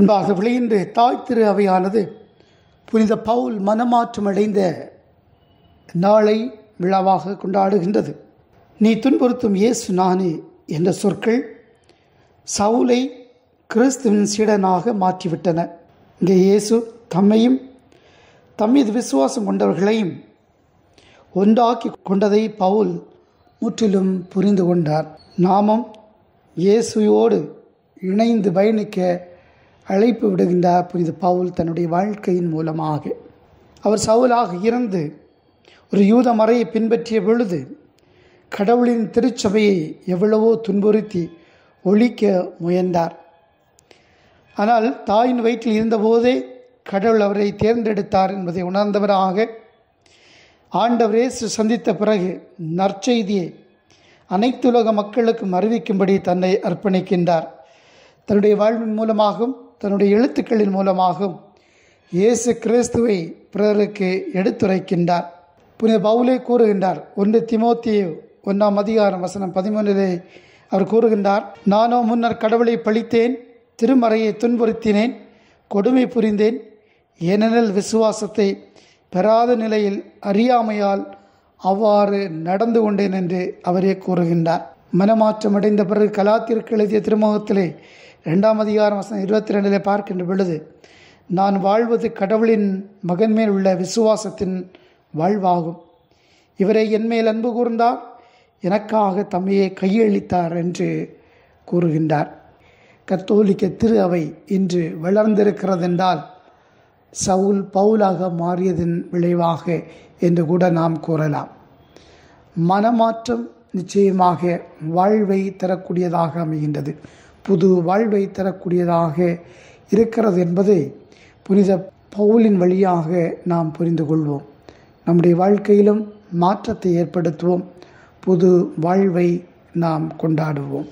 அன்பாகவே இன்று தாய் திரு அவையானது புனித பவுல் மனமாற்றமடைந்த நாளை விழாவாக கொண்டாடுகின்றது. நீ துன்புறுத்தும் இயேசு நானே என்ற சொற்கள் சவுலை கிறிஸ்துவின் சீடனாக மாற்றிவிட்டன. இங்கே இயேசு தம்மையும் தம்மீது விசுவாசம் கொண்டவர்களையும் ஒன்றாக்கி கொண்டதை பவுல் முற்றிலும் புரிந்து கொண்டார். நாமும் இயேசுவோடு இணைந்து பயணிக்க அழைப்பு விடுகின்றார் புனித பவுல் தன்னுடைய வாழ்க்கையின் மூலமாக. அவர் சவுலாக இருந்து ஒரு யூத மறையை பின்பற்றிய பொழுது கடவுளின் திருச்சபையை எவ்வளவோ துன்புறுத்தி ஒழிக்க முயன்றார். ஆனால் தாயின் வயிற்றில் இருந்தபோதே கடவுள் அவரை தேர்ந்தெடுத்தார் என்பதை உணர்ந்தவராக ஆண்டவர் இயேசு சந்தித்த பிறகு நற்செய்தியை அனைத்துலக மக்களுக்கும் அறிவிக்கும்படி தன்னை அர்ப்பணிக்கின்றார். தன்னுடைய வாழ்வின் மூலமாகவும் தன்னுடைய எழுத்துக்களின் மூலமாகவும் இயேசு கிறிஸ்துவை பிறருக்கு எடுத்துரைக்கின்றார். புனித பவுலே கூறுகின்றார். 1 தீமோத்தேயு 1:13 அவர் கூறுகின்றார், நானோ முன்னர் கடவுளை பழித்தேன், திருமறையை துன்புறுத்தினேன், கொடுமை புரிந்தேன், ஏனெனில் விசுவாசத்தை பெறாத நிலையில் அறியாமையால் அவ்வாறு நடந்து கொண்டேன் என்று அவரே கூறுகின்றார். மனமாற்றம் அடைந்த பிறகு கலாத்திற்கு எழுதிய திருமுகத்திலே 2:22 பார்க்கின்ற பொழுது, நான் வாழ்வது கடவுளின் மகன் மேல் உள்ள விசுவாசத்தின் வாழ்வாகும். இவரை என்மேல் அன்பு கூர்ந்தார், எனக்காக தம்மையே கையளித்தார் என்று கூறுகின்றார். கத்தோலிக்க திரு அவை இன்று வளர்ந்திருக்கிறதென்றால் சவுல் பவுலாக மாறியதன் விளைவாக என்று கூட நாம் கூறலாம். மனமாற்றம் நிச்சயமாக வாழ்வை தரக்கூடியதாக அமைகின்றது, புது வாழ்வை தரக்கூடியதாக இருக்கிறது என்பதை புனித பவுலின் வழியாக நாம் புரிந்து கொள்வோம். நம்முடைய வாழ்க்கையிலும் மாற்றத்தை ஏற்படுத்துவோம், புது வாழ்வை நாம் கொண்டாடுவோம்.